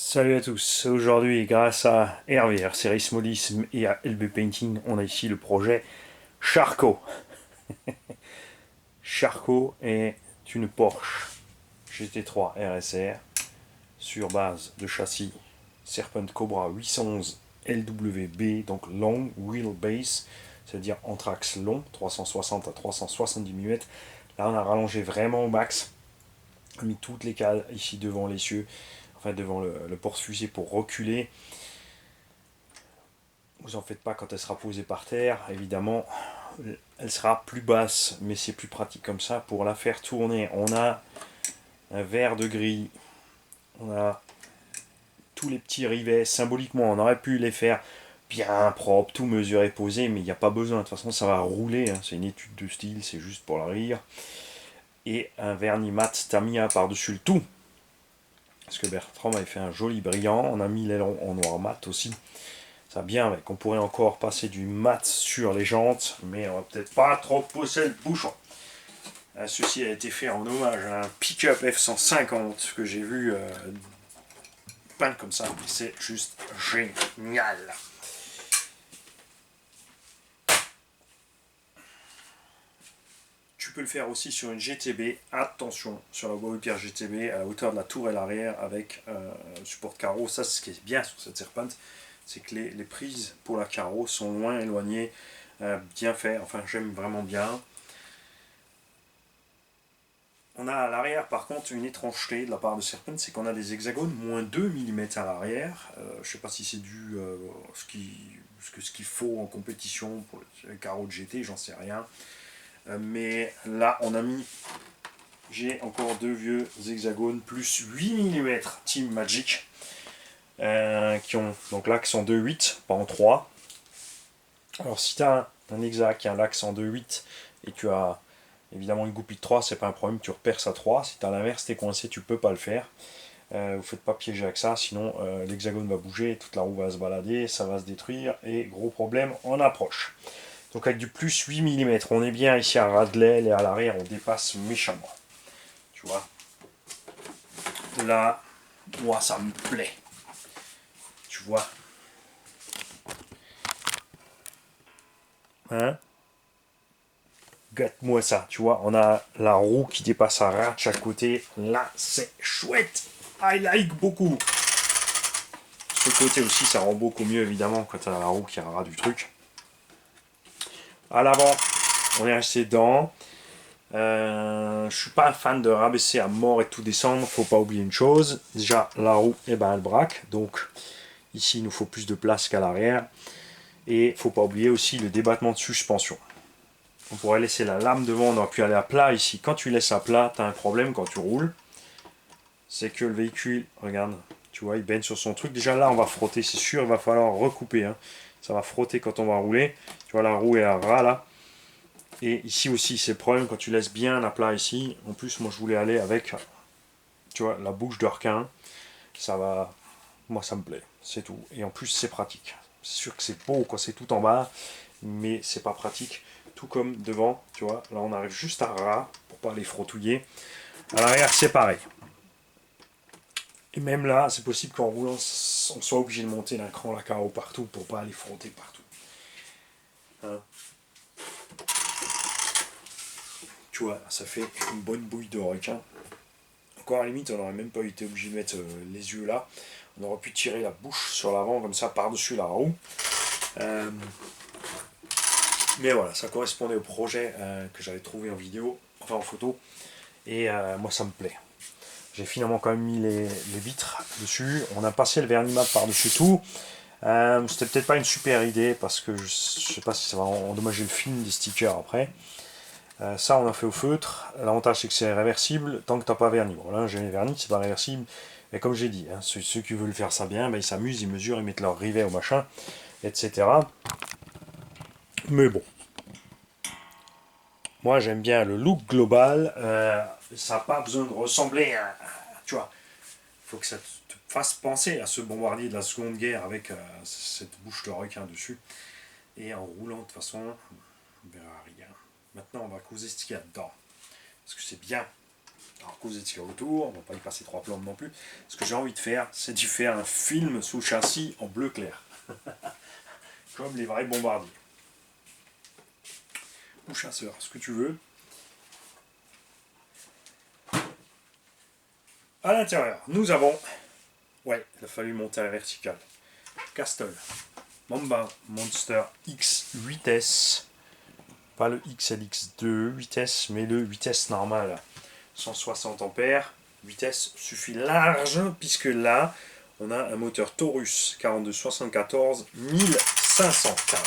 Salut à tous, aujourd'hui grâce à RVR Series Modism et à LB Painting, on a ici le projet Charcot. Charcot est une Porsche GT3 RSR sur base de châssis Serpent Cobra 811 LWB, donc Long Wheelbase, c'est-à-dire anthrax long, 360 à 370 mm. Là on a rallongé vraiment au max, on a mis toutes les cales ici devant l'essieu, enfin devant le porte-fusée pour reculer. Vous en faites pas quand elle sera posée par terre, évidemment, elle sera plus basse, mais c'est plus pratique comme ça pour la faire tourner. On a un verre de grille, on a tous les petits rivets, symboliquement, on aurait pu les faire bien propres, tout mesuré, posé, mais il n'y a pas besoin, de toute façon ça va rouler, hein. C'est une étude de style, c'est juste pour la rire. Et un vernis mat Tamiya par-dessus le tout, parce que Bertrand m'avait fait un joli brillant, on a mis l'aileron en noir mat aussi. Ça bien avec, on pourrait encore passer du mat sur les jantes, mais on va peut-être pas trop pousser le bouchon. Ceci a été fait en hommage à un pick-up F-150 que j'ai vu peint comme ça, c'est juste génial. Tu peux le faire aussi sur une GTB, attention, sur la boîte pierre GTB, à la hauteur de la tourelle arrière avec support de carreau. Ça, c'est ce qui est bien sur cette Serpent, c'est que les prises pour la carreau sont loin éloignées, bien fait, enfin j'aime vraiment bien. On a à l'arrière par contre une étrangeté de la part de Serpent, c'est qu'on a des hexagones moins 2 mm à l'arrière. Je ne sais pas si c'est dû à ce qu'il faut en compétition pour les carreaux de GT, j'en sais rien. Mais là on a mis, j'ai encore deux vieux hexagones plus 8 mm Team Magic qui ont donc l'axe en 2,8, pas en 3. Alors si tu as un hexac qui a un axe en 2,8 et tu as évidemment une goupille de 3, c'est pas un problème, tu reperces à 3. Si tu as l'inverse, t'es coincé, tu peux pas le faire. Vous faites pas piéger avec ça, sinon l'hexagone va bouger, toute la roue va se balader, ça va se détruire, et gros problème en approche. Donc avec du plus 8 mm, on est bien ici à ras de l'aile, et à l'arrière on dépasse méchamment. Tu vois. Là, moi ça me plaît. Tu vois. Hein? Gâte-moi ça, tu vois, on a la roue qui dépasse à ras de chaque côté. Là, c'est chouette. I like beaucoup. Ce côté aussi, ça rend beaucoup mieux, évidemment, quand on a la roue qui a ras du truc. À l'avant, on est resté dedans. Je suis pas un fan de rabaisser à mort et tout descendre. Faut pas oublier une chose. Déjà, la roue, eh ben, elle braque. Donc, ici, il nous faut plus de place qu'à l'arrière. Et faut pas oublier aussi le débattement de suspension. On pourrait laisser la lame devant, on aurait pu aller à plat ici. Quand tu laisses à plat, tu as un problème quand tu roules. C'est que le véhicule, regarde, tu vois, il baigne sur son truc. Déjà là, on va frotter, c'est sûr, il va falloir recouper. Hein. Ça va frotter quand on va rouler. Tu vois, la roue est à ras là. Et ici aussi, c'est le problème quand tu laisses bien à plat ici. En plus, moi, je voulais aller avec, tu vois, la bouche de requin. Ça va, moi, ça me plaît, c'est tout. Et en plus, c'est pratique. C'est sûr que c'est beau quand c'est tout en bas, mais c'est pas pratique. Tout comme devant, tu vois, là, on arrive juste à ras pour pas les frottouiller. À l'arrière, c'est pareil. Et même là, c'est possible qu'en roulant, on soit obligé de monter d'un cran la carreau partout pour pas aller frotter partout. Hein. Tu vois, ça fait une bonne bouille de requin. Encore à la limite, on n'aurait même pas été obligé de mettre les yeux là. On aurait pu tirer la bouche sur l'avant comme ça par-dessus la roue. Mais voilà, ça correspondait au projet que j'avais trouvé en vidéo, enfin en photo. Et moi, ça me plaît. J'ai finalement quand même mis les vitres dessus. On a passé le vernis mat par-dessus tout. C'était peut-être pas une super idée parce que je sais pas si ça va endommager le film des stickers après. Ça, on a fait au feutre. L'avantage, c'est que c'est réversible tant que t'as pas verni. Bon, là, j'ai verni, c'est pas réversible. Mais comme j'ai dit, hein, ceux qui veulent faire ça bien, ben, ils s'amusent, ils mesurent, ils mettent leur rivet au machin, etc. Mais bon, moi, j'aime bien le look global. Ça n'a pas besoin de ressembler à. Tu vois, il faut que ça te fasse penser à ce bombardier de la Seconde Guerre avec cette bouche de requin dessus. Et en roulant, de toute façon, on verra rien. Maintenant, on va causer ce qu'il y a dedans. Parce que c'est bien. Alors, cause de tir autour, on va pas y passer 3 plombes non plus. Ce que j'ai envie de faire, c'est d'y faire un film sous châssis en bleu clair. Comme les vrais bombardiers. Ou chasseurs, ce que tu veux. À l'intérieur, nous avons... Ouais, il a fallu monter à la verticale. Castle. Mamba Monster X8S. Pas le XLX2 8S, mais le 8S normal. 160 ampères. Vitesse suffit large, puisque là, on a un moteur Taurus 4274 1500 kW.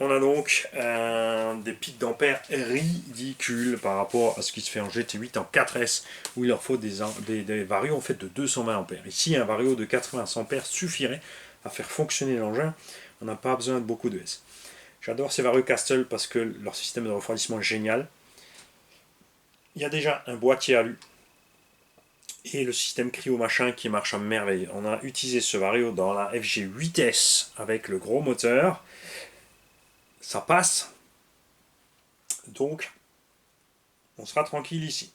On a donc des pics d'ampères ridicules par rapport à ce qui se fait en GT8 en 4S, où il leur faut des varios en fait de 220 ampères. Ici, un vario de 80 ampères suffirait à faire fonctionner l'engin. On n'a pas besoin de beaucoup de S. J'adore ces varios Castle parce que leur système de refroidissement est génial. Il y a déjà un boîtier à lui et le système cryo machin qui marche à merveille. On a utilisé ce vario dans la FG8S avec le gros moteur. Ça passe. Donc, on sera tranquille ici.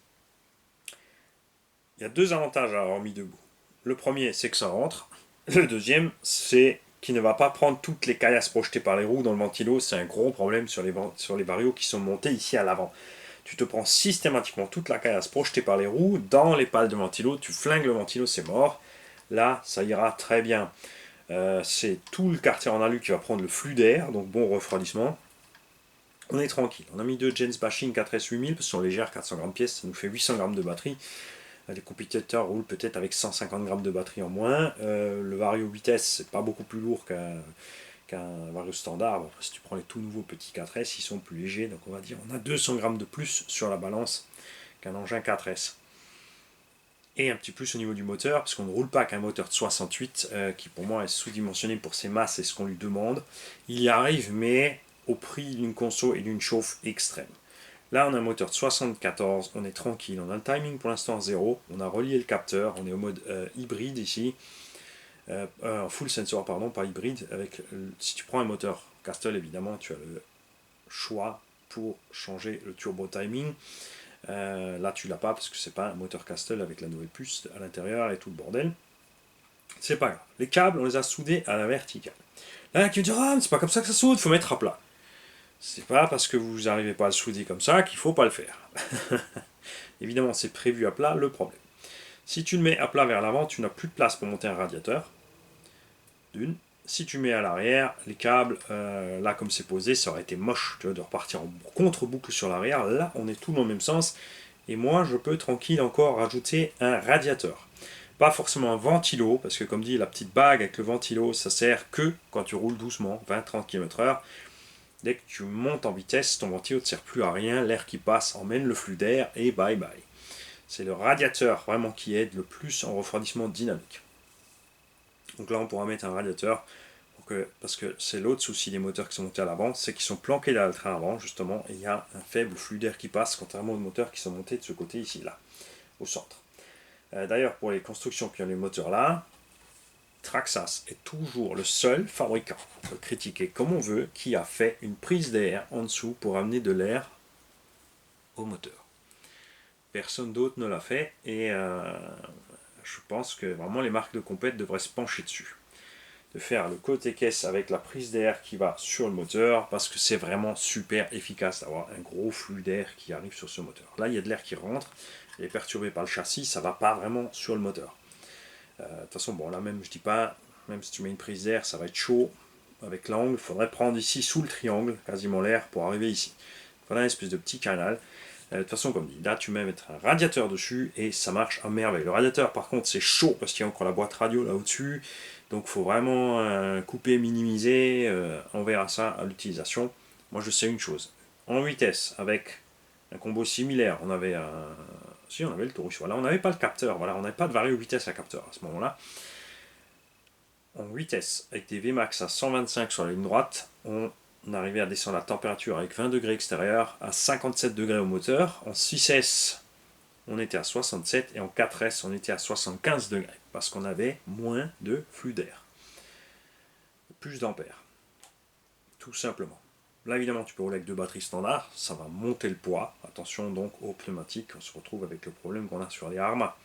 Il y a deux avantages à avoir mis debout. Le premier, c'est que ça rentre. Le deuxième, c'est qu'il ne va pas prendre toutes les caillasses projetées par les roues dans le ventilo. C'est un gros problème sur les varios qui sont montés ici à l'avant. Tu te prends systématiquement toute la caillasse projetée par les roues dans les pales de ventilo. Tu flingues le ventilo, c'est mort. Là, ça ira très bien. C'est tout le quartier en alu qui va prendre le flux d'air, donc bon refroidissement. On est tranquille. On a mis deux Jens Bashing 4S 8000 parce qu'ils sont légères, 400 grammes pièce, ça nous fait 800 grammes de batterie. Les compétiteurs roulent peut-être avec 150 grammes de batterie en moins. Le Vario 8S, c'est pas beaucoup plus lourd qu'un Vario standard. Après, si tu prends les tout nouveaux petits 4S, ils sont plus légers, donc on va dire on a 200 grammes de plus sur la balance qu'un engin 4S. Et un petit plus au niveau du moteur, parce qu'on ne roule pas qu'un moteur de 68 qui pour moi est sous-dimensionné pour ses masses et ce qu'on lui demande. Il y arrive, mais au prix d'une conso et d'une chauffe extrême. Là, on a un moteur de 74, on est tranquille, on a le timing pour l'instant 0, on a relié le capteur, on est au mode hybride ici, full sensor, pardon, pas hybride. Si tu prends un moteur Castle, évidemment, tu as le choix pour changer le turbo timing. Là tu l'as pas parce que c'est pas un moteur Castle avec la nouvelle puce à l'intérieur et tout le bordel. C'est pas grave. Les câbles on les a soudés à la verticale. Là qui me dit ah c'est pas comme ça que ça soude, faut mettre à plat. C'est pas parce que vous n'arrivez pas à le souder comme ça qu'il faut pas le faire. Évidemment c'est prévu à plat le problème. Si tu le mets à plat vers l'avant, tu n'as plus de place pour monter un radiateur. D'une. Si tu mets à l'arrière, les câbles, là comme c'est posé, ça aurait été moche, tu vois, de repartir en contre-boucle sur l'arrière. Là, on est tout dans le même sens. Et moi, je peux tranquille encore rajouter un radiateur. Pas forcément un ventilo, parce que comme dit, la petite bague avec le ventilo, ça sert que quand tu roules doucement, 20-30 km/h. Dès que tu montes en vitesse, ton ventilo ne sert plus à rien, l'air qui passe emmène le flux d'air et bye bye. C'est le radiateur vraiment qui aide le plus en refroidissement dynamique. Donc là, on pourra mettre un radiateur, parce que c'est l'autre souci des moteurs qui sont montés à l'avant, c'est qu'ils sont planqués dans le train avant, justement, et il y a un faible flux d'air qui passe, contrairement aux moteurs qui sont montés de ce côté ici, là, au centre. D'ailleurs, pour les constructions qui ont les moteurs là, Traxxas est toujours le seul fabricant, on peut critiquer comme on veut, qui a fait une prise d'air en dessous pour amener de l'air au moteur. Personne d'autre ne l'a fait, et je pense que vraiment les marques de compète devraient se pencher dessus. De faire le côté caisse avec la prise d'air qui va sur le moteur, parce que c'est vraiment super efficace d'avoir un gros flux d'air qui arrive sur ce moteur. Là, il y a de l'air qui rentre, il est perturbé par le châssis, ça va pas vraiment sur le moteur. De toute façon, bon, là même, je dis pas, même si tu mets une prise d'air, ça va être chaud avec l'angle. Il faudrait prendre ici sous le triangle, quasiment l'air, pour arriver ici. Il faudrait une espèce de petit canal. De toute façon, comme dit, là tu mets mettre un radiateur dessus et ça marche à merveille. Le radiateur, par contre, c'est chaud parce qu'il y a encore la boîte radio là au-dessus. Donc il faut vraiment couper, minimiser. On verra ça à l'utilisation. Moi, je sais une chose. En vitesse, avec un combo similaire, on avait on avait le Taurus. Voilà, on n'avait pas le capteur. Voilà, on n'avait pas de vario vitesse à capteur à ce moment-là. En vitesse, avec des Vmax à 125 sur la ligne droite, on arrivait à descendre la température avec 20 degrés extérieur à 57 degrés au moteur. En 6S, on était à 67 et en 4S, on était à 75 degrés parce qu'on avait moins de flux d'air. Plus d'ampères. Tout simplement. Là, évidemment, tu peux rouler avec 2 batteries standards, ça va monter le poids. Attention donc aux pneumatiques, on se retrouve avec le problème qu'on a sur les Arma.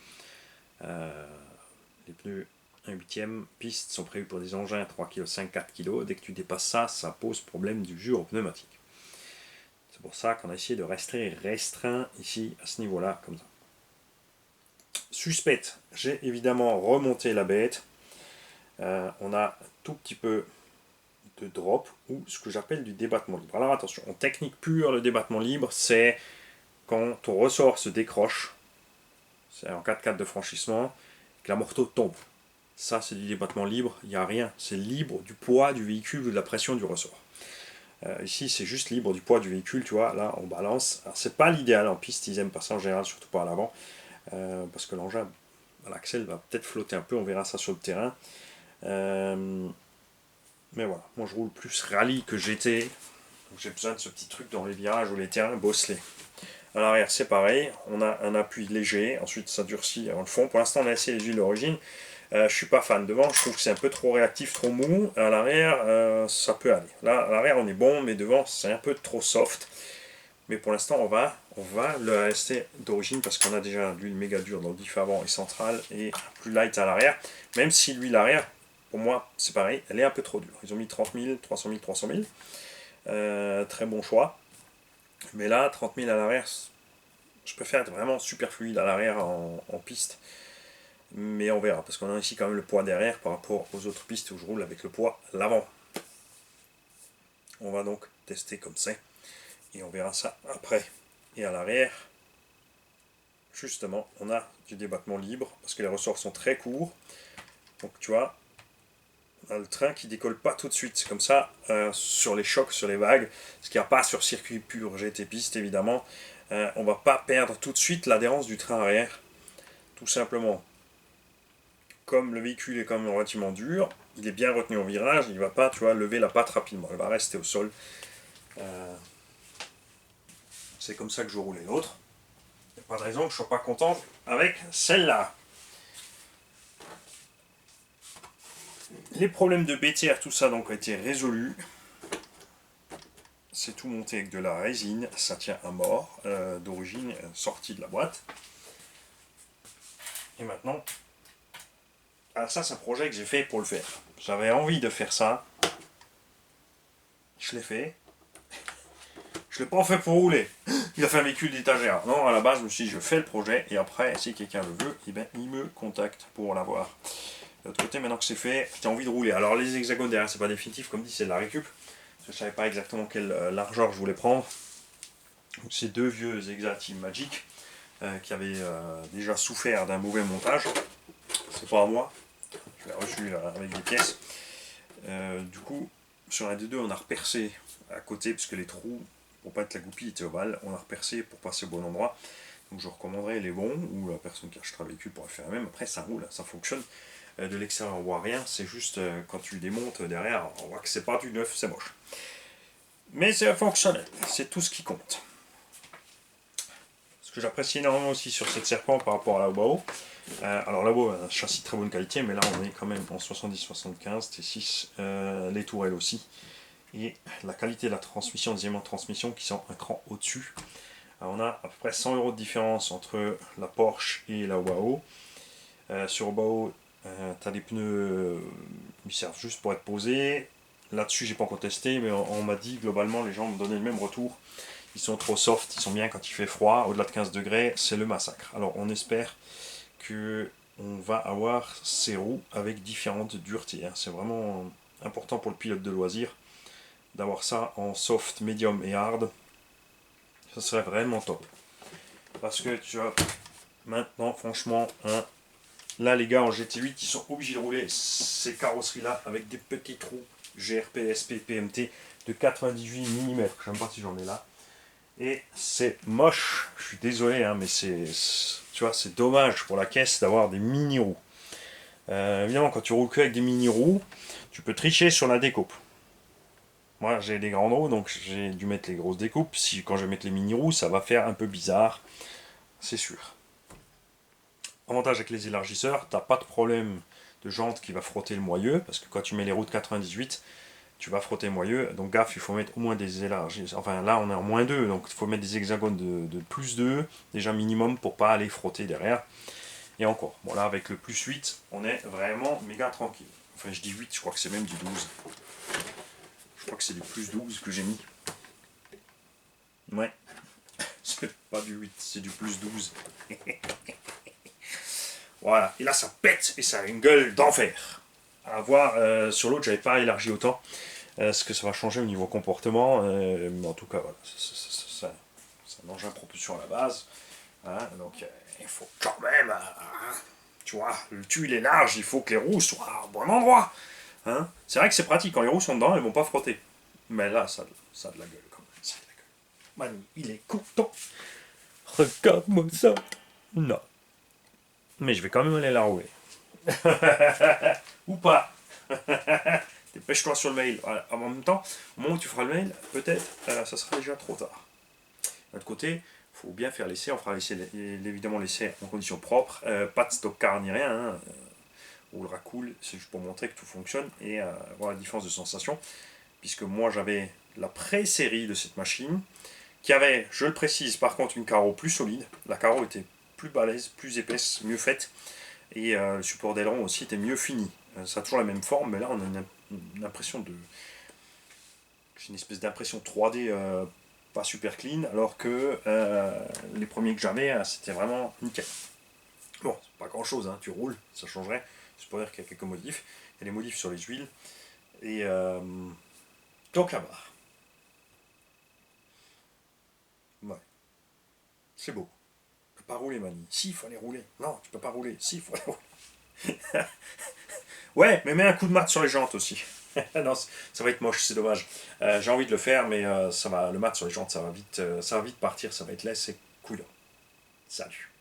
Les pneus 1/8 piste sont prévus pour des engins 3,5 kg, 4 kg. Dès que tu dépasses ça, ça pose problème d'usure aux pneumatiques. C'est pour ça qu'on a essayé de rester restreint ici à ce niveau-là, comme ça. Suspecte, j'ai évidemment remonté la bête. On a un tout petit peu de drop ou ce que j'appelle du débattement libre. Alors attention, en technique pure, le débattement libre, c'est quand ton ressort se décroche, c'est en 4x4 de franchissement, que la morteau tombe. Ça, c'est du débattement libre, il n'y a rien. C'est libre du poids du véhicule ou de la pression du ressort. Ici, c'est juste libre du poids du véhicule, tu vois, là, on balance. Alors, c'est pas l'idéal en piste, ils aiment pas ça en général, surtout pas à l'avant, parce que l'engin, l'axel va peut-être flotter un peu, on verra ça sur le terrain. Mais voilà, moi je roule plus rallye que GT, donc j'ai besoin de ce petit truc dans les virages ou les terrains bosselés. À l'arrière c'est pareil, on a un appui léger, ensuite ça durcit en le fond. Pour l'instant on a essayé les huiles d'origine, je suis pas fan. Devant je trouve que c'est un peu trop réactif, trop mou. À l'arrière ça peut aller. Là à l'arrière on est bon, mais devant c'est un peu trop soft. Mais pour l'instant on va le rester d'origine parce qu'on a déjà l'huile méga dure dans le diff avant et central et plus light à l'arrière. Même si l'huile arrière, pour moi c'est pareil, elle est un peu trop dure. Ils ont mis 30 000, 300 000, 300 000. Très bon choix. Mais là 30 000 à l'arrière, je préfère être vraiment super fluide à l'arrière en piste. Mais on verra, parce qu'on a ici quand même le poids derrière par rapport aux autres pistes où je roule avec le poids à l'avant. On va donc tester comme ça. Et on verra ça après. Et à l'arrière, justement, on a du débattement libre, parce que les ressorts sont très courts. Donc tu vois, on a le train qui décolle pas tout de suite. C'est comme ça, sur les chocs, sur les vagues, ce qu'il n'y a pas sur circuit pur GT piste évidemment. On va pas perdre tout de suite l'adhérence du train arrière. Tout simplement. Comme le véhicule est quand même relativement dur, il est bien retenu au virage, il ne va pas, tu vois, lever la patte rapidement, il va rester au sol. C'est comme ça que je roulais l'autre. Il n'y a pas de raison que je ne sois pas content avec celle-là. Les problèmes de BTR, tout ça donc a été résolu. C'est tout monté avec de la résine, ça tient à mort, d'origine sortie de la boîte. Et maintenant, alors ça c'est un projet que j'ai fait pour le faire. J'avais envie de faire ça. Je l'ai fait. Je l'ai pas fait pour rouler. Il a fait un véhicule d'étagère. Non, à la base, je me suis dit, je fais le projet et après, si quelqu'un le veut, eh ben, il me contacte pour l'avoir. De l'autre côté, maintenant que c'est fait, j'ai envie de rouler. Alors, les hexagones derrière, c'est pas définitif, comme dit, c'est de la récup. Parce que je savais pas exactement quelle largeur je voulais prendre. Donc, ces deux vieux Hexa Team Magic qui avaient déjà souffert d'un mauvais montage. C'est pas à moi. Je l'ai reçu avec des pièces. Du coup, sur un des deux, on a repercé à côté, parce que les trous, pour pas être la goupille, étaient ovales. On a repercé pour passer au bon endroit. Donc je recommanderais les bons, ou la personne qui achètera le véhicule pourrait faire la même. Après, ça roule, ça fonctionne. De l'extérieur, on voit rien. C'est juste quand tu démontes derrière, on voit que c'est pas du neuf, c'est moche. Mais c'est fonctionnel, c'est tout ce qui compte. Ce que j'apprécie énormément aussi sur cette Serpent par rapport à la Wao, alors là-haut, un châssis de très bonne qualité, mais là on est quand même en 70-75, T6, les tourelles aussi. Et la qualité de la transmission, des éléments de transmission qui sont un cran au-dessus. On a à peu près 100 € de différence entre la Porsche et la Wao. Sur Wao, tu as des pneus qui servent juste pour être posés. Là-dessus, j'ai pas encore testé, mais on m'a dit globalement, les gens me donnaient le même retour. Ils sont trop soft, ils sont bien quand il fait froid. Au-delà de 15 degrés, c'est le massacre. Alors on espère que on va avoir ces roues avec différentes duretés. C'est vraiment important pour le pilote de loisir d'avoir ça en soft, medium et hard. Ça serait vraiment top. Parce que tu vois, maintenant, franchement, là les gars en GT8, ils sont obligés de rouler ces carrosseries-là avec des petits trous GRP, SP, PMT de 98 mm. Je ne sais même pas si j'en ai là. Et c'est moche, je suis désolé, mais tu vois, c'est dommage pour la caisse d'avoir des mini-roues. Évidemment, quand tu roules que avec des mini-roues, tu peux tricher sur la découpe. Moi, j'ai des grandes roues, donc j'ai dû mettre les grosses découpes. Quand je vais mettre les mini-roues, ça va faire un peu bizarre, c'est sûr. Avantage avec les élargisseurs, t'as pas de problème de jante qui va frotter le moyeu, parce que quand tu mets les roues de 98, tu vas frotter moyeu. Donc gaffe, il faut mettre au moins des élargis. Enfin là on est en -2, donc il faut mettre des hexagones de +2, déjà minimum, pour pas aller frotter derrière. Et encore, bon là avec le +8, on est vraiment méga tranquille. Enfin je dis 8, je crois que c'est même du 12. Je crois que c'est du +12 que j'ai mis. Ouais, c'est pas du 8, c'est du +12. Voilà, et là ça pète et ça a une gueule d'enfer. À voir, sur l'autre j'avais pas élargi autant. Ce que ça va changer au niveau comportement, mais en tout cas voilà, c'est un engin à propulsion à la base. Hein, donc il faut quand même, tu vois, le tube il est large, il faut que les roues soient au bon endroit. Hein. C'est vrai que c'est pratique, quand les roues sont dedans, elles vont pas frotter. Mais là, ça a de la gueule quand même. Ça a de la gueule. Manu, il est content. Regarde-moi ça. Non. Mais je vais quand même aller la rouler. Ou pas. Dépêche-toi sur le mail. Voilà. En même temps, au moment où tu feras le mail, peut-être, ça sera déjà trop tard. De l'autre côté, il faut bien faire l'essai. On fera évidemment l'essai en conditions propres. Pas de stock car ni rien. Hein. On le racoule, c'est juste pour montrer que tout fonctionne et voir la différence de sensation. Puisque moi, j'avais la pré-série de cette machine qui avait, je le précise, par contre, une carreau plus solide. La carreau était plus balèze, plus épaisse, mieux faite. Et le support d'aileron aussi était mieux fini. Ça a toujours la même forme, mais là, on a une impression de... J'ai une espèce d'impression 3D pas super clean, alors que les premiers que j'avais, c'était vraiment nickel. Bon, c'est pas grand chose, hein, tu roules, ça changerait. C'est pour dire qu'il y a quelques modifs. Il y a des modifs sur les huiles. Et donc la barre. Ouais, c'est beau. Tu peux pas rouler, Mani. Si, il faut aller rouler. Non, tu peux pas rouler. Si, il faut aller rouler. Ouais, mais mets un coup de mat sur les jantes aussi. Non, ça va être moche, c'est dommage. J'ai envie de le faire, mais ça va, le mat sur les jantes, ça va vite partir, ça va être laisse et couillon. Salut.